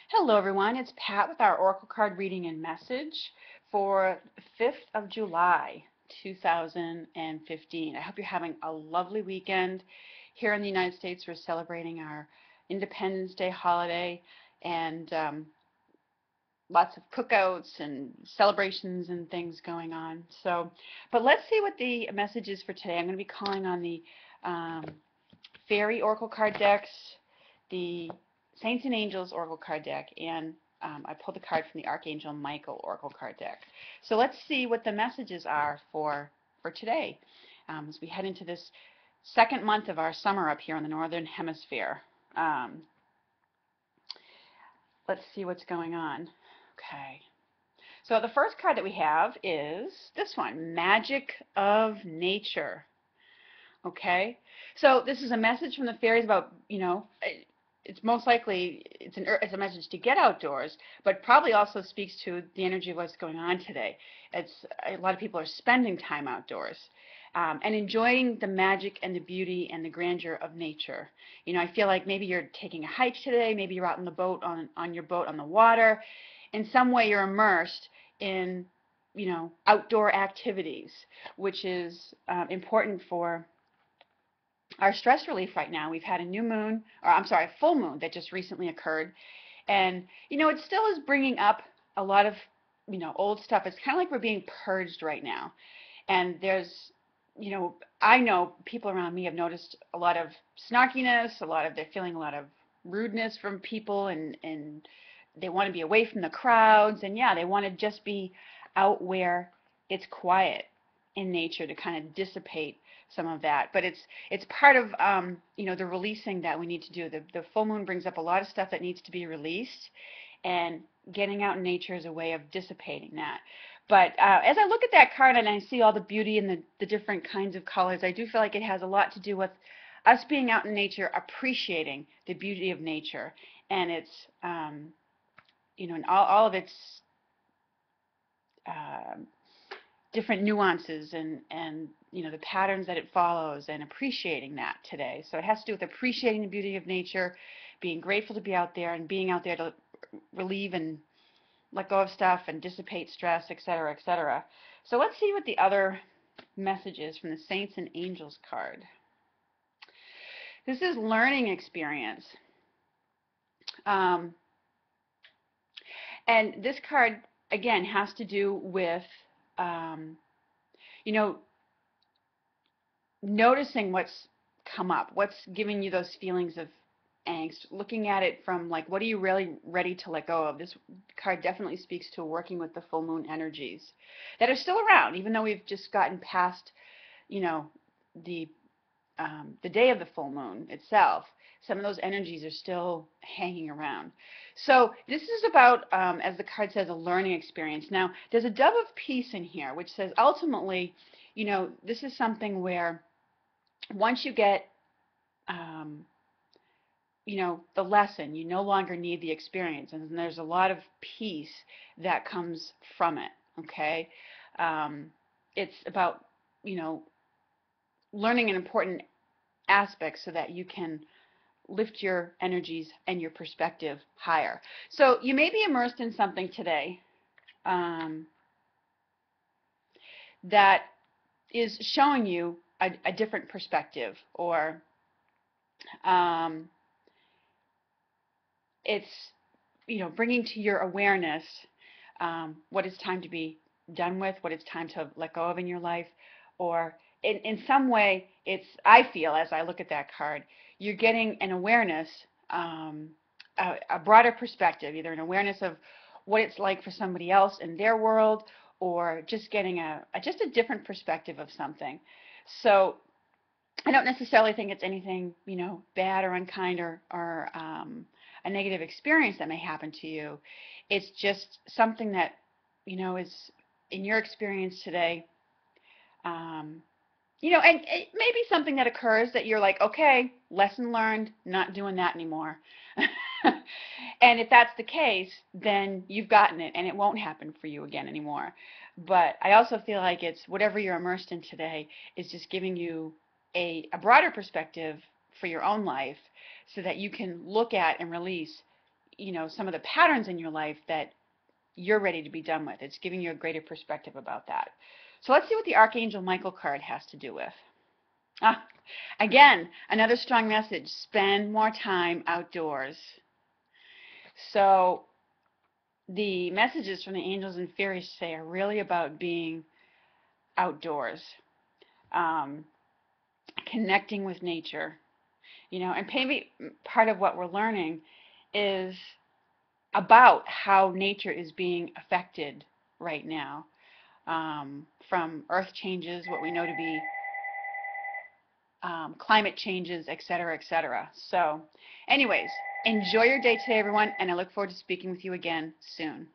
Hello everyone, it's Pat with our Oracle card reading and message for 5th of July 2015. I hope you're having a lovely weekend. Here in the United States we're celebrating our Independence Day holiday and lots of cookouts and celebrations and things going on. But let's see what the message is for today. I'm going to be calling on the um, Fairy Oracle card decks, the Saints and Angels Oracle card deck, and I pulled a card from the Archangel Michael Oracle card deck. So let's see what the messages are for today as we head into this second month of our summer up here in the Northern Hemisphere. Um, let's see what's going on. Okay. So the first card that we have is this one, Magic of Nature. Okay, so this is a message from the fairies about, it's most likely it's a message to get outdoors, but probably also speaks to the energy of what's going on today. It's a lot of people are spending time outdoors and enjoying the magic and the beauty and the grandeur of nature. I feel like maybe you're taking a hike today, maybe you're out on the boat on your boat on the water. In some way, you're immersed in outdoor activities, which is important for our stress relief right now. We've had a new moon, or I'm sorry, a full moon that just recently occurred. And, it still is bringing up a lot of, old stuff. It's kind of like we're being purged right now. And there's, I know people around me have noticed a lot of snarkiness, they're feeling a lot of rudeness from people, and they want to be away from the crowds. And yeah, they want to just be out where it's quiet in nature to kind of dissipate some of that. But it's part of the releasing that we need to do. The full moon brings up a lot of stuff that needs to be released, and getting out in nature is a way of dissipating that. But as I look at that card and I see all the beauty and the different kinds of colors, I do feel like it has a lot to do with us being out in nature, appreciating the beauty of nature, and its and all of its uh, different nuances and the patterns that it follows, and appreciating that today. So it has to do with appreciating the beauty of nature, being grateful to be out there, and being out there to relieve and let go of stuff and dissipate stress, etc., etc. So let's see what the other message is from the Saints and Angels card. This is learning experience. Um, and this card, again, has to do with, um, you know, noticing what's come up, what's giving you those feelings of angst, looking at it from like, what are you really ready to let go of? This card definitely speaks to working with the full moon energies that are still around, even though we've just gotten past, you know, the the day of the full moon itself. Some of those energies are still hanging around. So this is about, as the card says, a learning experience. Now, there's a dove of peace in here, which says ultimately, this is something where once you get, um, the lesson, you no longer need the experience, and there's a lot of peace that comes from it. Okay, um, it's about learning an important aspect so that you can lift your energies and your perspective higher. So you may be immersed in something today um, that is showing you a different perspective, or um, it's bringing to your awareness what it's time to be done with, what it's time to let go of in your life, or in some way, I feel, as I look at that card, you're getting an awareness, a broader perspective, either an awareness of what it's like for somebody else in their world, or just getting just a different perspective of something. So I don't necessarily think it's anything, bad or unkind, or a negative experience that may happen to you. It's just something that, is in your experience today. Um, and it may be something that occurs that you're like, okay, lesson learned, not doing that anymore. And if that's the case, then you've gotten it, and it won't happen for you again anymore. But I also feel like it's whatever you're immersed in today is just giving you a broader perspective for your own life, so that you can look at and release, some of the patterns in your life that you're ready to be done with. It's giving you a greater perspective about that. So let's see what the Archangel Michael card has to do with. Again, another strong message. Spend more time outdoors. So the messages from the angels and fairies today are really about being outdoors, connecting with nature. And maybe part of what we're learning is about how nature is being affected right now, from earth changes, what we know to be climate changes, et cetera, et cetera. So anyways, enjoy your day today, everyone, and I look forward to speaking with you again soon.